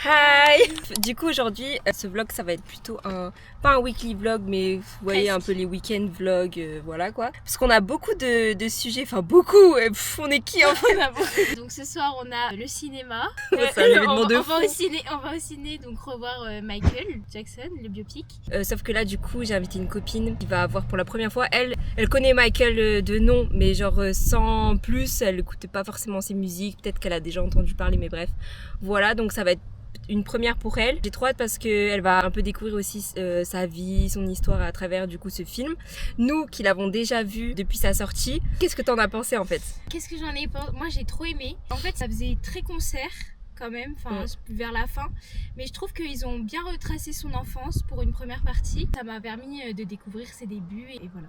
Hi. Du coup aujourd'hui ce vlog ça va être plutôt pas un weekly vlog mais vous voyez un peu les week-end vlogs, voilà quoi. Parce qu'on a beaucoup de sujets, enfin beaucoup, on est qui en fait. Donc ce soir on a le cinéma. On va au ciné donc revoir Michael Jackson, le biopic. Sauf que là du coup j'ai invité une copine qui va voir pour la première fois. Elle connaît Michael de nom mais genre sans plus, elle écoutait pas forcément ses musiques, peut-être qu'elle a déjà entendu parler mais bref. Voilà, donc ça va être une première pour elle. J'ai trop hâte parce qu'elle va un peu découvrir aussi sa vie, son histoire à travers du coup ce film. Nous qui l'avons déjà vu depuis sa sortie, qu'est-ce que t'en as pensé en fait? Qu'est-ce que j'en ai pensé? Moi j'ai trop aimé. En fait ça faisait très concert quand même, vers la fin. Mais je trouve qu'ils ont bien retracé son enfance pour une première partie. Ça m'a permis de découvrir ses débuts et voilà.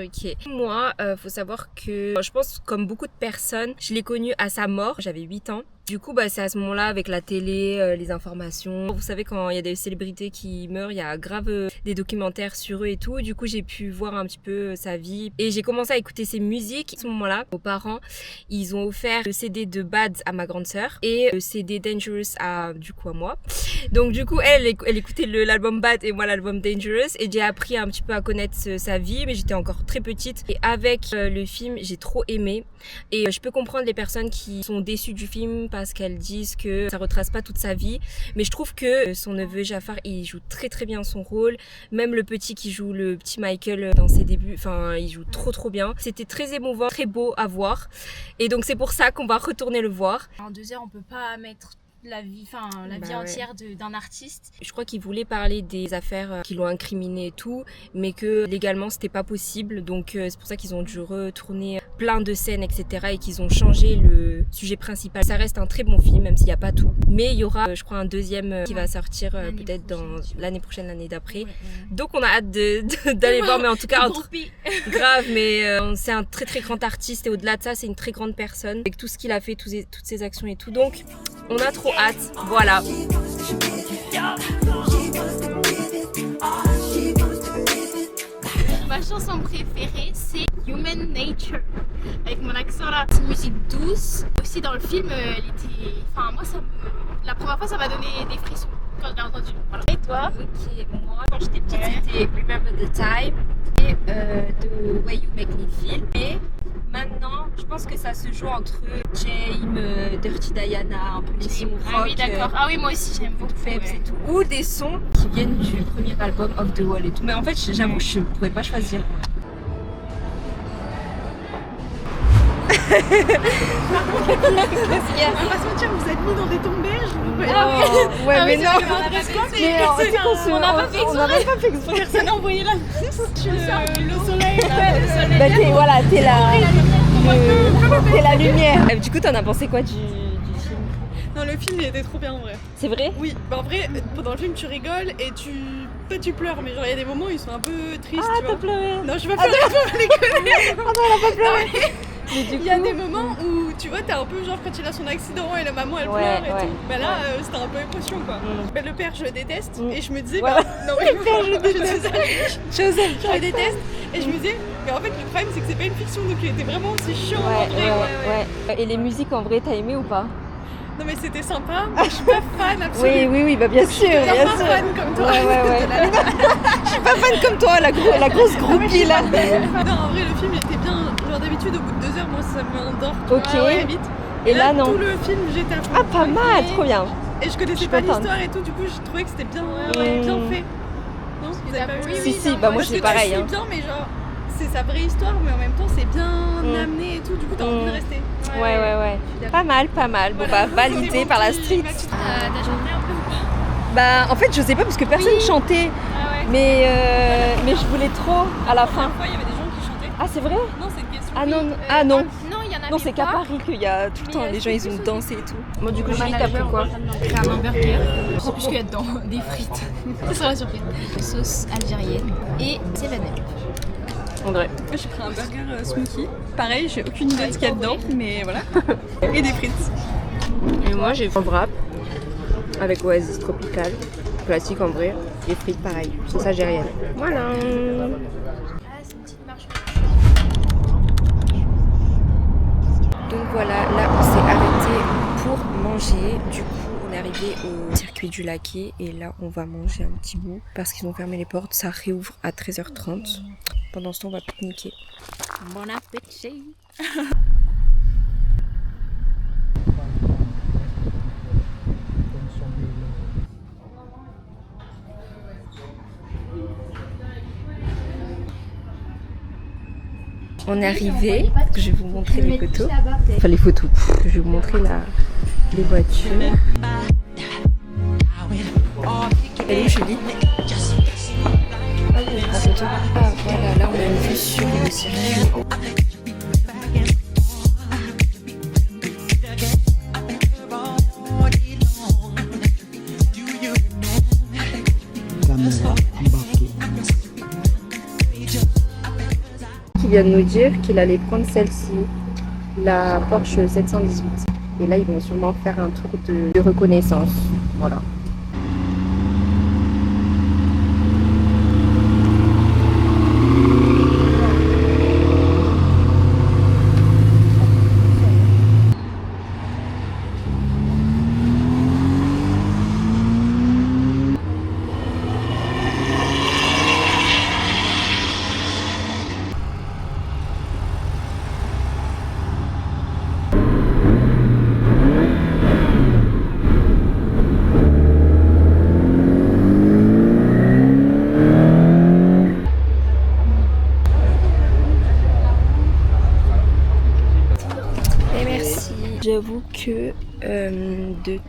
Ok. Moi, faut savoir que je pense comme beaucoup de personnes, je l'ai connu à sa mort, j'avais 8 ans. Du coup, c'est à ce moment-là avec la télé, les informations. Vous savez, quand il y a des célébrités qui meurent, il y a grave des documentaires sur eux et tout. Du coup, j'ai pu voir un petit peu sa vie. Et j'ai commencé à écouter ses musiques. À ce moment-là, aux parents, ils ont offert le CD de Bad à ma grande sœur et le CD Dangerous à moi. Donc du coup, elle écoutait l'album Bad et moi l'album Dangerous. Et j'ai appris un petit peu à connaître sa vie, mais j'étais encore très petite. Et avec le film, j'ai trop aimé. Et je peux comprendre les personnes qui sont déçues du film parce qu'elles disent que ça retrace pas toute sa vie, mais je trouve que son neveu Jafar il joue très très bien son rôle, même le petit qui joue le petit Michael dans ses débuts, enfin il joue trop bien. C'était très émouvant, très beau à voir et donc c'est pour ça qu'on va retourner le voir. En 2 heures on peut pas mettre la vie entière d'un artiste. Je crois qu'il voulait parler des affaires qui l'ont incriminé et tout, mais que légalement c'était pas possible, donc c'est pour ça qu'ils ont dû retourner plein de scènes etc et qu'ils ont changé le sujet principal. Ça reste un très bon film même s'il n'y a pas tout, mais il y aura je crois un deuxième qui va sortir peut-être dans l'année prochaine, l'année d'après. Donc on a hâte d'aller voir, mais en tout cas grave, mais c'est un très très grand artiste et au-delà de ça c'est une très grande personne avec tout ce qu'il a fait, toutes ses actions et tout, donc on a trop hâte, voilà. Ma chanson préférée c'est Human Nature, avec mon accent là. C'est une musique douce. Aussi dans le film, la première fois ça m'a donné des frissons quand je l'ai entendu. Voilà. Et toi? Ok, moi quand j'étais petite c'était Remember the Time et The Way You Make Me Feel. Et maintenant, je pense que ça se joue entre James, Dirty Diana, un peu les sons rock. Ah oui, d'accord. Ah oui, moi aussi j'aime beaucoup. Peps et tout. Ou des sons qui viennent du premier album Off the Wall et tout. Mais en fait, j'avoue, je ne pourrais pas choisir. On va pas se mentir, vous êtes mis dans des tombées. Mais non. On n'a pas fait exprès. Personne n'a envoyé la le soleil. Voilà, t'es la lumière. Du coup, t'en as pensé quoi du film? Non, le film il était trop bien en vrai. C'est vrai? Oui, en vrai, pendant le film tu rigoles et tu pleures, mais genre il y a des moments où ils sont un peu tristes. Ah, tu vois. t'as pleuré? Non, je vais pas pleurer pour déconner. Ah non, elle a pas pleuré. Il y a des moments où tu vois, t'es un peu genre quand il a son accident et la maman elle pleure et tout. Bah là, c'était un peu émotion quoi. Bah, le père, je le déteste et je me disais, non mais le père, je le déteste et je me disais, mais en fait, le problème c'est que c'est pas une fiction donc il était vraiment aussi chiant en vrai. Et les musiques en vrai, t'as aimé ou pas? Non mais c'était sympa, mais je suis pas fan absolument. Oui, bah bien sûr, Je suis pas fan comme toi. Je suis pas fan comme toi, la grosse groupie là. Non, en vrai, le film était bien. Genre d'habitude, au bout de 2 heures, moi ça m'endort très vite. Et là, non. Tout le film, j'étais à fond. Ah, pas mal, trop bien. Et je connaissais pas l'histoire et tout, du coup, je trouvais que c'était bien fait. Non, vous avez pas vu? Si, bah moi je suis pareil. C'est bien, mais genre, c'est sa vraie histoire, mais en même temps, c'est bien amené et tout, du coup, t'as envie de rester. Ouais. Pas mal. Bon bah, validé par la street. T'as chanté un peu ou pas? Bah, en fait, je sais pas parce que personne chantait. Mais je voulais trop à la fin. Il y avait des gens qui chantaient. Ah, c'est vrai? Non, c'est une question. Ah non. Non, il y en a. Non, c'est qu'à Paris qu'il y a tout le temps, les gens ils ont dansé et tout. Moi du coup, Julie, t'as pris quoi? C'est un hamburger. Je sais plus ce qu'il y a dedans. Des frites. Ça sera la surprise. Sauce algérienne et c'est vanille. André. Moi j'ai pris un burger smoothie. Pareil, j'ai aucune idée de ce qu'il y a dedans, mais voilà. Et des frites. Et moi j'ai fait un wrap avec Oasis Tropical. Classique en vrai. Et frites pareil. Sauce algérienne. Voilà. Ah, c'est une petite marche. Donc voilà, là on s'est arrêté pour manger. Du coup, on est arrivé au circuit du Laquais et là on va manger un petit bout parce qu'ils ont fermé les portes. Ça réouvre à 13h30. Pendant ce temps on va pique-niquer. Bon appétit. On est arrivé, je vais vous montrer les photos. Enfin les photos, je vais vous montrer les voitures. Elle est Julie. La photo. Ah voilà, là on a une vue sur le circuit. Qui vient de nous dire qu'il allait prendre celle-ci, la Porsche 718. Et là, ils vont sûrement faire un tour de reconnaissance. Voilà. J'avoue que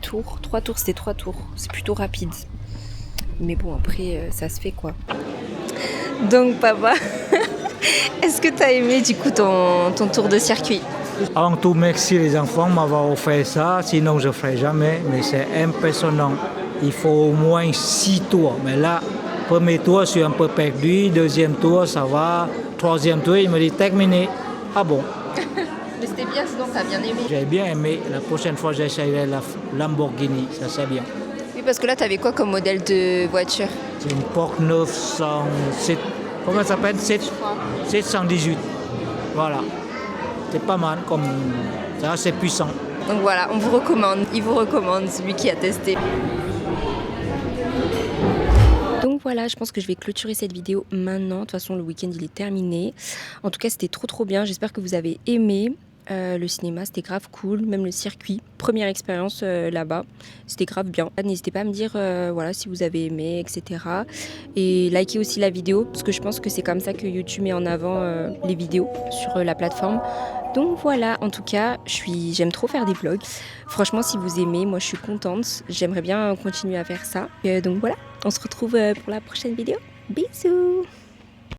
3 tours, c'était 3 tours. C'est plutôt rapide. Mais bon, après, ça se fait quoi. Donc, papa, est-ce que tu as aimé du coup ton tour de circuit? Avant tout, merci les enfants de m'avoir offert ça. Sinon, je ne ferai jamais. Mais c'est impressionnant. Il faut au moins 6 tours. Mais là, premier tour, je suis un peu perdu. Deuxième tour, ça va. Troisième tour, il me dit terminé. Ah bon? Mais c'était bien, sinon t'as bien aimé. J'ai bien aimé. La prochaine fois, j'essayerai la Lamborghini. Ça, c'est bien. Oui, parce que là, t'avais quoi comme modèle de voiture? C'est une Porsche 907. Comment ça s'appelle? 718. Voilà. C'est pas mal. C'est assez puissant. Donc voilà, on vous recommande. Il vous recommande, celui qui a testé. Donc voilà, je pense que je vais clôturer cette vidéo maintenant. De toute façon, le week-end, il est terminé. En tout cas, c'était trop bien. J'espère que vous avez aimé. Le cinéma, c'était grave cool. Même le circuit, première expérience là-bas, c'était grave bien. N'hésitez pas à me dire voilà, si vous avez aimé, etc. Et likez aussi la vidéo, parce que je pense que c'est comme ça que YouTube met en avant les vidéos sur la plateforme. Donc voilà, en tout cas, j'aime trop faire des vlogs. Franchement, si vous aimez, moi je suis contente. J'aimerais bien continuer à faire ça. Donc voilà, on se retrouve pour la prochaine vidéo. Bisous!